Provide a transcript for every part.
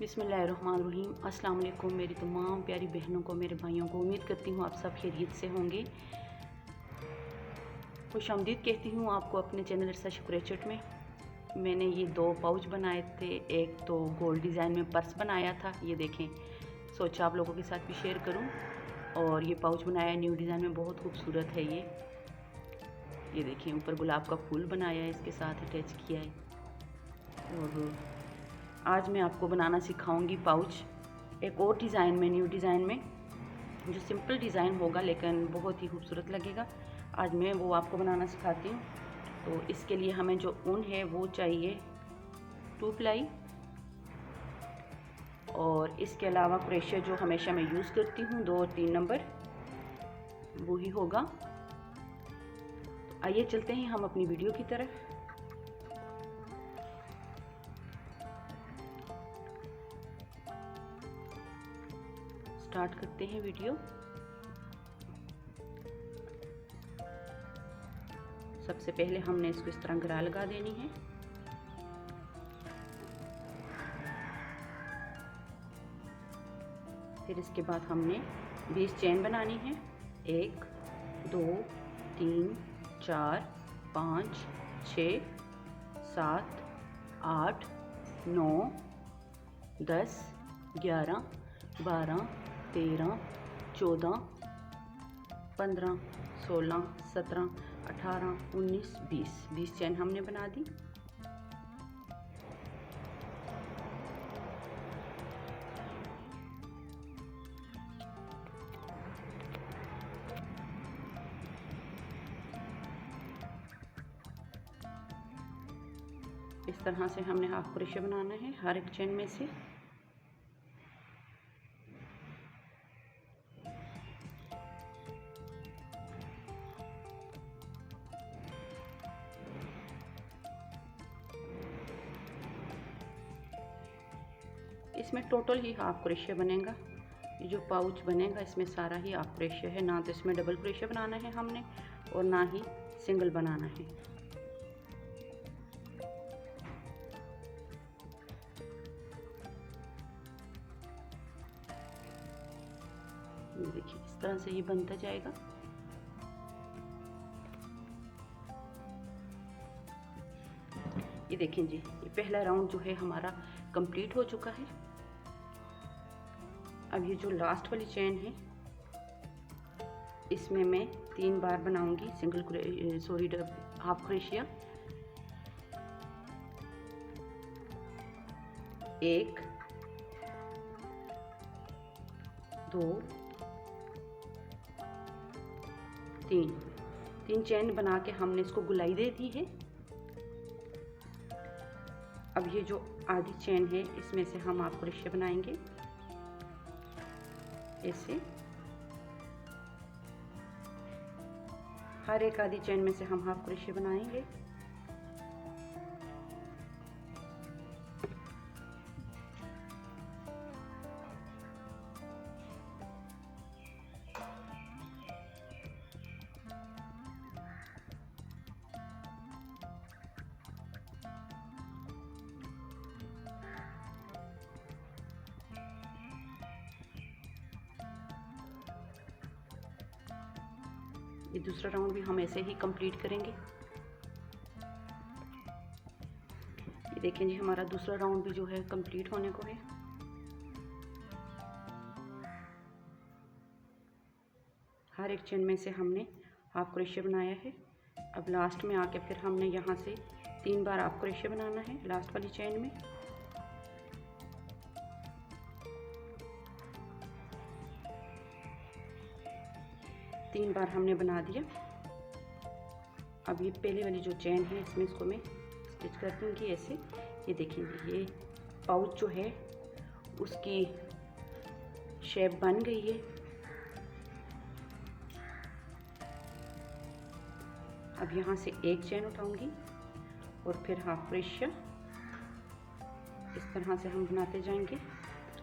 बिस्मिल्लाहिर्रहमानिर्रहीम। अस्सलाम वालेकुम मेरी तमाम प्यारी बहनों को, मेरे भाइयों को। उम्मीद करती हूँ आप सब खैरियत से होंगे। खुशामदीद कहती हूँ आपको अपने चैनल इरसा शुक्रेचट में। मैंने ये 2 पाउच बनाए थे। एक तो गोल्ड डिज़ाइन में पर्स बनाया था, ये देखें, सोचा आप लोगों के साथ भी शेयर करूँ। और ये पाउच बनाया न्यू डिज़ाइन में, बहुत खूबसूरत है ये देखें, ऊपर गुलाब का फूल बनाया है, इसके साथ अटैच किया है। और आज मैं आपको बनाना सिखाऊंगी पाउच एक और डिज़ाइन में, न्यू डिज़ाइन में, जो सिंपल डिज़ाइन होगा लेकिन बहुत ही खूबसूरत लगेगा। आज मैं वो आपको बनाना सिखाती हूँ। तो इसके लिए हमें जो ऊन है वो चाहिए 2 प्लाई, और इसके अलावा क्रोशिया जो हमेशा मैं यूज़ करती हूँ 2 और 3 नंबर, वो ही होगा। आइए चलते हैं हम अपनी वीडियो की तरफ। स्टार्ट करते हैं वीडियो। सबसे पहले हमने इसको इस तरह गरा लगा देनी है। फिर इसके बाद हमने 20 चेन बनानी है। 1 2 3 4 5 6 7 8 9 10 11 12 13 14 15 16 17 18 19 20 चेन हमने बना दी। इस तरह से हमने हाफ क्रोशिया बनाना है हर एक चेन में से। इसमें टोटल ही हाफ क्रोशिया बनेगा। ये जो पाउच बनेगा इसमें सारा ही हाफ क्रोशिया है, ना तो इसमें डबल क्रोशिया बनाना है हमने और ना ही सिंगल बनाना है। देखिए इस तरह से ये बनता जाएगा। ये देखें जी, ये पहला राउंड जो है हमारा कंप्लीट हो चुका है। अब ये जो लास्ट वाली चेन है इसमें मैं 3 बार बनाऊंगी हाफ क्रोशिया। 1 2 3 चेन बना के हमने इसको गुलाई दे दी है। अब ये जो आधी चेन है इसमें से हम हाफ क्रोशिया बनाएंगे ऐसे। हर एक आधी चेन में से हम हाफ क्रोशिया बनाएंगे। ये दूसरा राउंड भी हम ऐसे ही कंप्लीट करेंगे। ये देखें जी, हमारा दूसरा राउंड भी जो है कंप्लीट होने को है। हर एक चेन में से हमने हाफ क्रोशिया बनाया है। अब लास्ट में आके फिर हमने यहाँ से 3 बार हाफ क्रोशिया बनाना है लास्ट वाली चेन में। तीन बार हमने बना दिया। अब ये पहले वाली जो चेन है इसमें इसको मैं स्टिच कर दूँगी ऐसे। ये देखेंगे ये पाउच जो है उसकी शेप बन गई है। अब यहाँ से एक चेन उठाऊंगी और फिर हाफ क्रोशिया इस तरह से हम बनाते जाएंगे।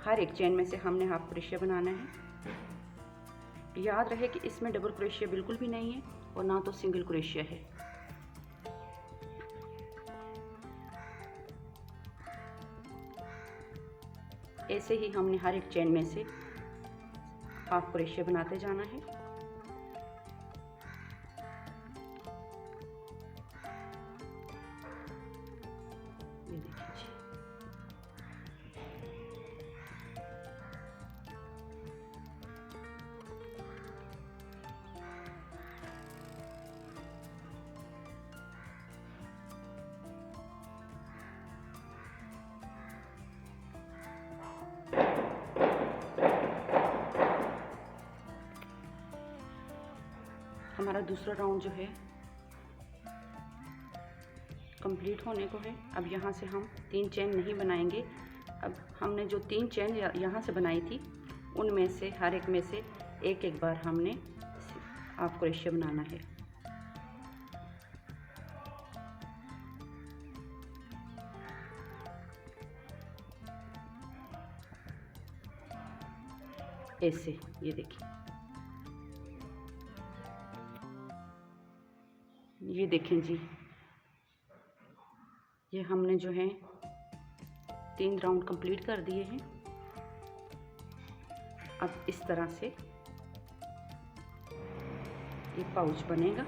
हर एक चेन में से हमने हाफ क्रोशिया बनाना है। याद रहे कि इसमें डबल क्रोशिया बिल्कुल भी नहीं है और ना तो सिंगल क्रोशिया है। ऐसे ही हमने हर एक चेन में से हाफ क्रोशे बनाते जाना है। ये देखिए जी, हमारा दूसरा राउंड जो है कंप्लीट होने को है। अब यहाँ से हम 3 चेन नहीं बनाएंगे। अब हमने जो 3 चेन यहाँ से बनाई थी उनमें से हर एक में से एक एक बार हमने हाफ क्रोशे बनाना है। ऐसे ये देखिए, ये देखें जी, ये हमने जो है 3 राउंड कंप्लीट कर दिए हैं। अब इस तरह से ये पाउच बनेगा।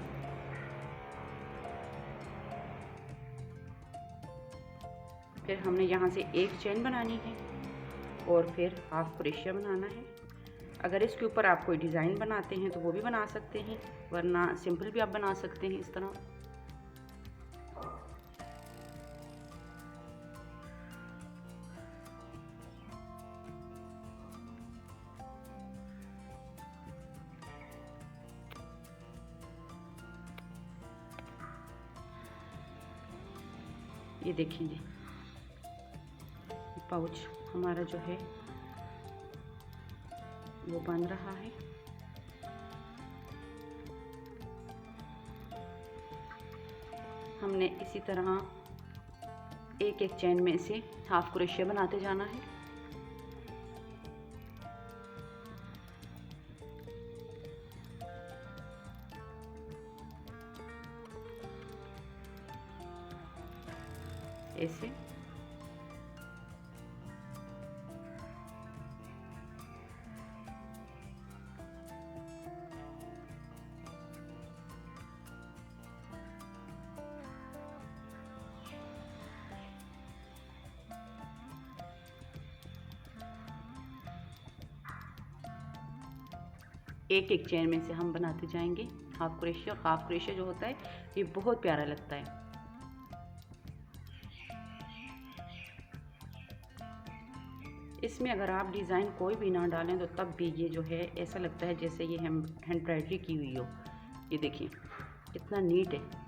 फिर हमने यहाँ से एक चेन बनानी है और फिर हाफ क्रोशे बनाना है। अगर इसके ऊपर आप कोई डिज़ाइन बनाते हैं तो वो भी बना सकते हैं, वरना सिंपल भी आप बना सकते हैं इस तरह। ये देखिए, पाउच हमारा जो है वो बन रहा है। हमने इसी तरह एक एक चेन में से हाफ क्रोशे बनाते जाना है। ऐसे एक एक चेन में से हम बनाते जाएंगे हाफ क्रोशे। और हाफ क्रोशे जो होता है ये बहुत प्यारा लगता है। इसमें अगर आप डिज़ाइन कोई भी ना डालें तो तब भी ये जो है ऐसा लगता है जैसे ये एम्ब्रॉयडरी की हुई हो। ये देखिए कितना नीट है।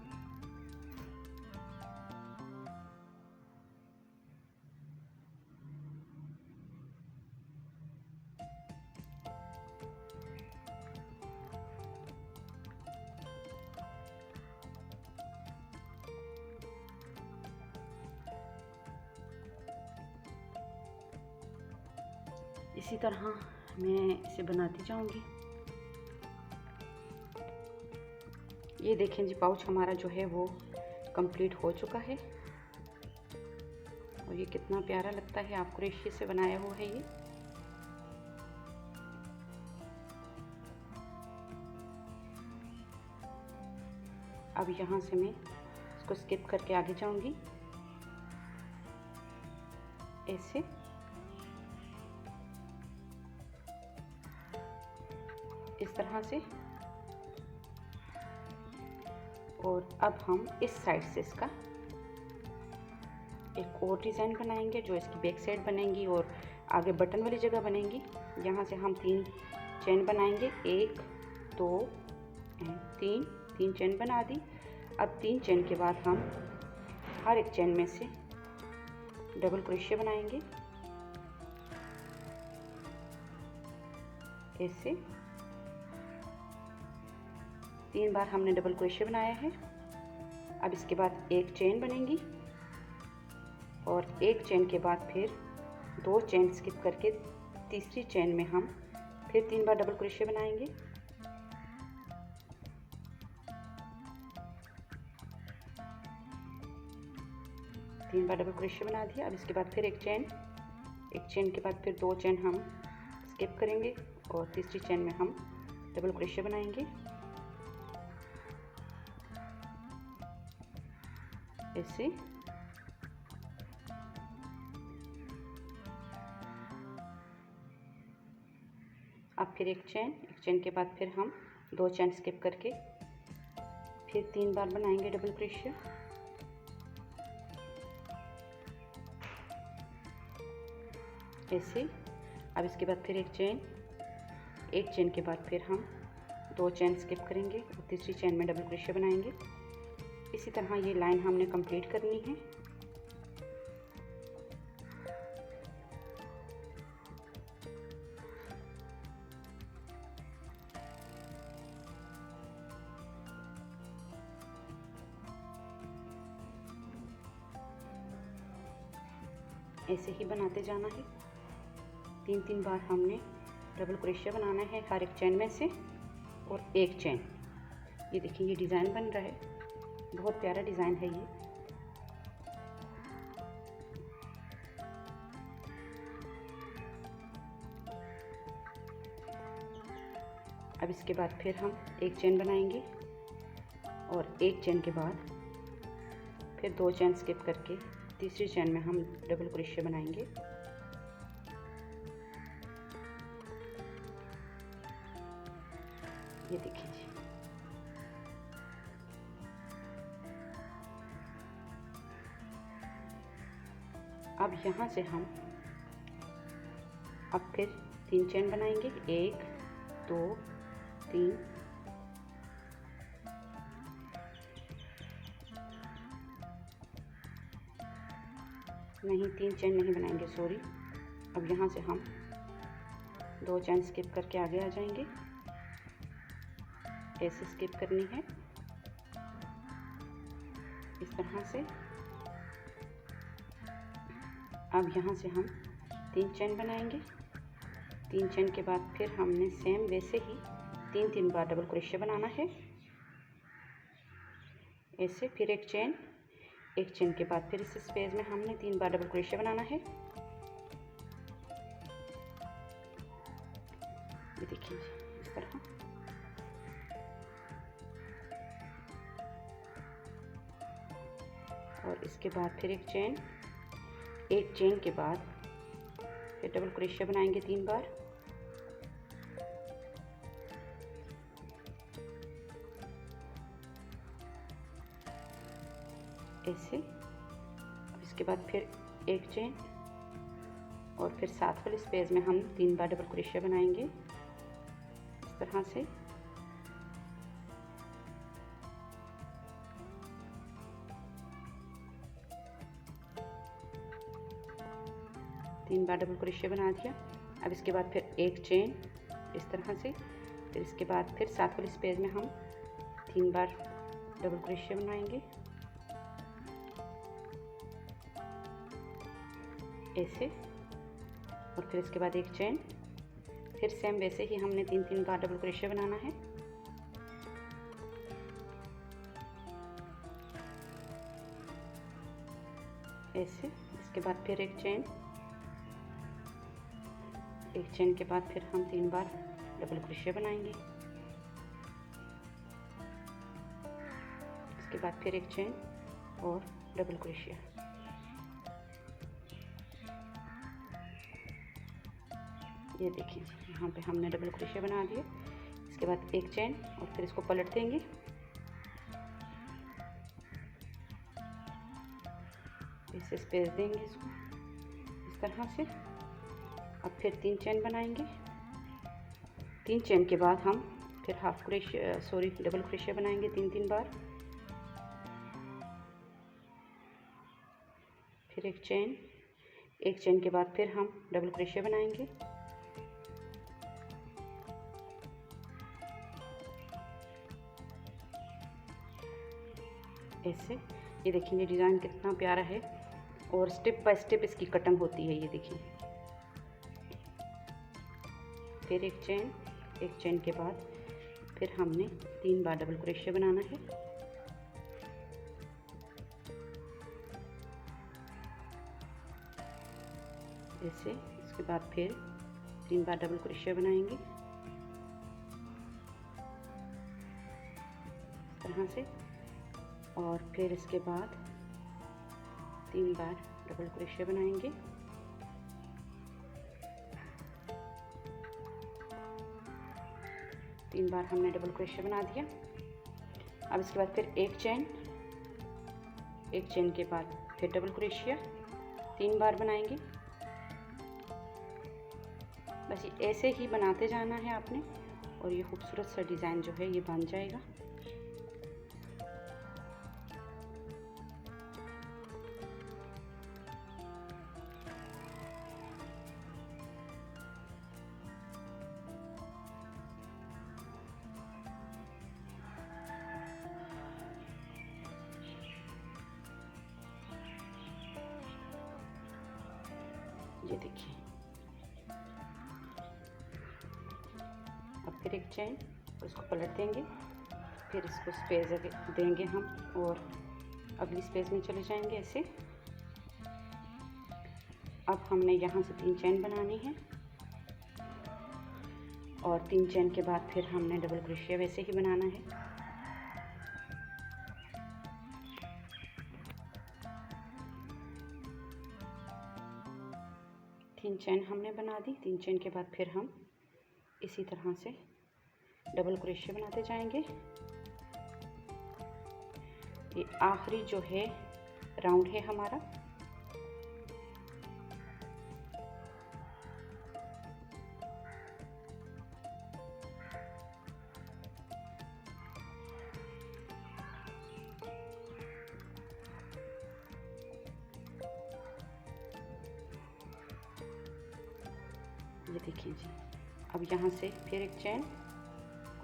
इसी तरह मैं इसे बनाती जाऊंगी। ये देखें जी, पाउच हमारा जो है वो कंप्लीट हो चुका है और ये कितना प्यारा लगता है। आप क्रोशे से बनाया हुआ है ये। अब यहाँ से मैं इसको स्किप करके आगे जाऊंगी ऐसे। इस तरह से। और अब हम इस साइड से इसका एक और डिज़ाइन बनाएंगे जो इसकी बैक साइड बनेंगी और आगे बटन वाली जगह बनेंगी। यहाँ से हम 3 चेन बनाएंगे, 1 2 3 चेन बना दी। अब 3 चेन के बाद हम हर एक चेन में से डबल क्रोशे बनाएंगे ऐसे। 3 बार हमने डबल क्रोशे बनाया है। अब इसके बाद एक चेन बनेगी और एक चेन के बाद फिर 2 चेन स्किप करके तीसरी चेन में हम फिर 3 बार डबल क्रोशे बनाएंगे। तीन बार डबल क्रोशे बना दिया। अब इसके बाद फिर एक चेन एक चेन के बाद फिर 2 चेन हम स्किप करेंगे और तीसरी चेन में हम डबल क्रोशिया बनाएंगे। ऐसे अब फिर एक चेन के बाद फिर हम 2 चेन स्किप करके फिर 3 बार बनाएंगे डबल क्रोशिया। ऐसे अब इसके बाद फिर एक चेन के बाद फिर हम 2 चेन स्किप करेंगे और तीसरी चेन में डबल क्रोशिया बनाएंगे। इसी तरह ये लाइन हमने कंप्लीट करनी है। ऐसे ही बनाते जाना है। 3 बार हमने डबल क्रोशिया बनाना है हर एक चेन में से और एक चेन। ये देखिए ये डिज़ाइन बन रहा है, बहुत प्यारा डिज़ाइन है ये। अब इसके बाद फिर हम एक चेन बनाएंगे और एक चेन के बाद फिर 2 चेन स्किप करके तीसरी चेन में हम डबल क्रोशिया बनाएंगे। ये देखिए जी। अब यहाँ से हम अब फिर 3 चेन बनाएंगे, 1 2 3 नहीं 3 चेन नहीं बनाएंगे, सॉरी। अब यहाँ से हम 2 चेन स्किप करके आगे आ जाएंगे। ऐसे स्किप करनी है इस तरह से। अब यहाँ से हम 3 चेन बनाएंगे। 3 चेन के बाद फिर हमने सेम वैसे ही 3 बार डबल क्रोशिया बनाना है। ऐसे फिर एक चेन के बाद फिर इस स्पेस में हमने 3 बार डबल क्रोशिया बनाना है। ये देखिए इस तरह। और इसके बाद फिर एक चेन के बाद फिर डबल क्रोशिया बनाएंगे 3 बार। ऐसे। अब इसके बाद फिर एक चेन और फिर साथ वाले स्पेस में हम 3 बार डबल क्रोशिया बनाएंगे इस तरह से। तीन बार डबल क्रोशिया बना दिया। अब इसके बाद फिर एक चेन इस तरह से। फिर इसके बाद फिर साथ वाले स्पेस में हम 3 बार डबल क्रोशिया बनाएंगे ऐसे। और फिर इसके बाद एक चेन। फिर सेम वैसे ही हमने 3 बार डबल क्रोशिया बनाना है। ऐसे। इसके बाद फिर एक चेन के बाद फिर हम 3 बार डबल क्रोशिया बनाएंगे। इसके बाद फिर एक चेन और डबल क्रोशिया। ये देखिए यहाँ पे हमने डबल क्रोशिया बना दिए। इसके बाद एक चेन और फिर इसको पलट देंगे। इसे स्पेस देंगे इसको इस तरह से। अब फिर 3 चेन बनाएंगे। 3 चेन के बाद हम फिर डबल क्रोशिया बनाएंगे 3 बार। फिर एक चेन के बाद फिर हम डबल क्रोशिया बनाएंगे। ऐसे। ये देखिए ये डिज़ाइन कितना प्यारा है और स्टेप बाय स्टेप इसकी कटिंग होती है। ये देखिए फिर एक चेन के बाद फिर हमने 3 बार डबल क्रोशिया बनाना है। ऐसे। इसके बाद फिर 3 बार डबल क्रोशिया बनाएंगे इस तरह से, और फिर इसके बाद 3 बार डबल क्रोशिया बनाएंगे। तीन बार हमने डबल क्रोशिया बना दिया। अब इसके बाद फिर एक चेन के बाद फिर डबल क्रोशिया 3 बार बनाएंगे। बस ऐसे ही बनाते जाना है आपने, और ये खूबसूरत सा डिज़ाइन जो है ये बन जाएगा। ये देखिए, अब फिर एक चेन, उसको पलट देंगे, फिर इसको स्पेस देंगे हम और अगली स्पेस में चले जाएंगे ऐसे। अब हमने यहाँ से 3 चेन बनानी है, और 3 चेन के बाद फिर हमने डबल क्रोशिया वैसे ही बनाना है। तीन चेन हमने बना दी। 3 चेन के बाद फिर हम इसी तरह से डबल क्रोशिया बनाते जाएंगे। ये आखिरी जो है राउंड है हमारा। ये देखिए जी, अब यहाँ से फिर एक चेन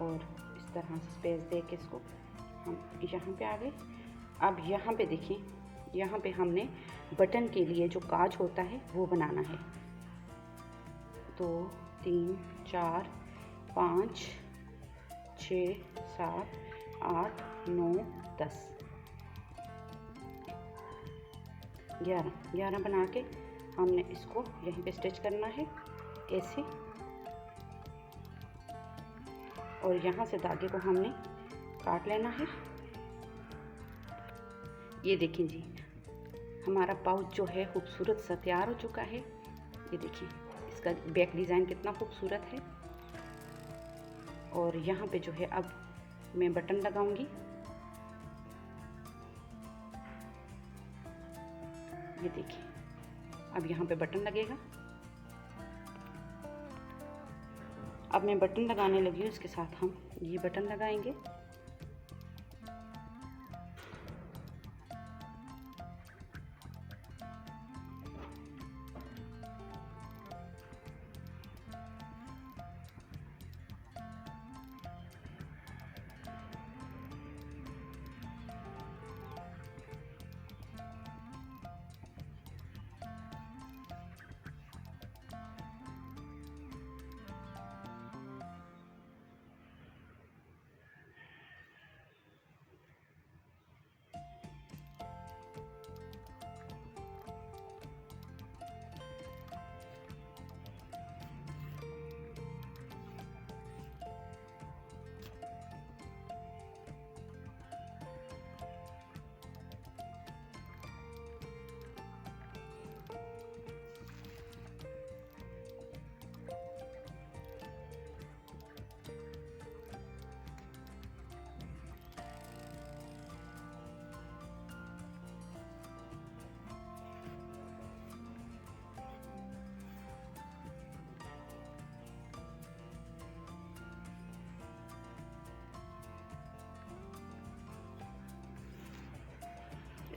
और इस तरह से स्पेस दे के इसको हम यहाँ पे आ गए। अब यहाँ पे देखिए, यहाँ पे हमने बटन के लिए जो काज होता है वो बनाना है। 2 3 4 5 6 7 8 9 10 11 बना के हमने इसको यहीं पे स्टिच करना है ऐसे, और यहाँ से धागे को हमने काट लेना है। ये देखिए जी, हमारा पाउच जो है खूबसूरत सा तैयार हो चुका है। ये देखिए, इसका बैक डिज़ाइन कितना खूबसूरत है। और यहाँ पे जो है अब मैं बटन लगाऊंगी। ये देखिए, अब यहाँ पे बटन लगेगा। अब मैं बटन लगाने लगी हूँ, इसके साथ हम ये बटन लगाएंगे।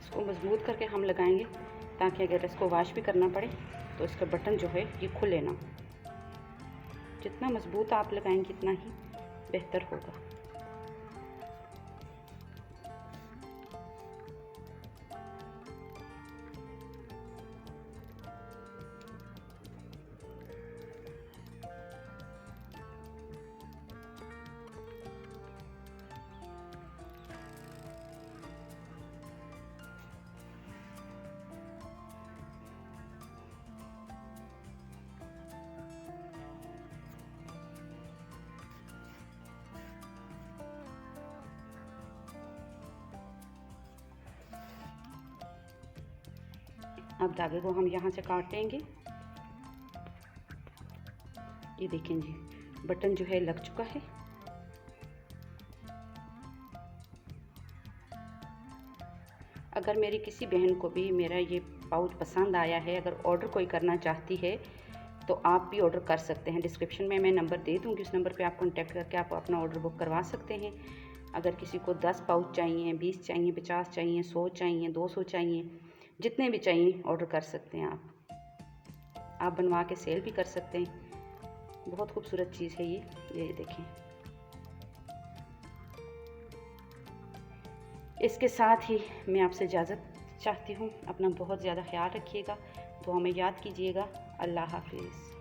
इसको मजबूत करके हम लगाएंगे, ताकि अगर इसको वॉश भी करना पड़े तो इसका बटन जो है ये खुले ना। जितना मजबूत आप लगाएंगे इतना ही बेहतर होगा। अब धागे को हम यहाँ से काट लेंगे। ये देखें जी, बटन जो है लग चुका है। अगर मेरी किसी बहन को भी मेरा ये पाउच पसंद आया है, अगर ऑर्डर कोई करना चाहती है तो आप भी ऑर्डर कर सकते हैं। डिस्क्रिप्शन में मैं नंबर दे दूँगी, उस नंबर पे आप कांटेक्ट करके आप अपना ऑर्डर बुक करवा सकते हैं। अगर किसी को 10 पाउच चाहिए, 20 चाहिए, 50 चाहिए, 100 चाहिए, 200 चाहिए, जितने भी चाहिए ऑर्डर कर सकते हैं आप बनवा के सेल भी कर सकते हैं। बहुत खूबसूरत चीज़ है ये देखें। इसके साथ ही मैं आपसे इजाज़त चाहती हूँ। अपना बहुत ज़्यादा ख्याल रखिएगा, तो हमें याद कीजिएगा। अल्लाह हाफिज़।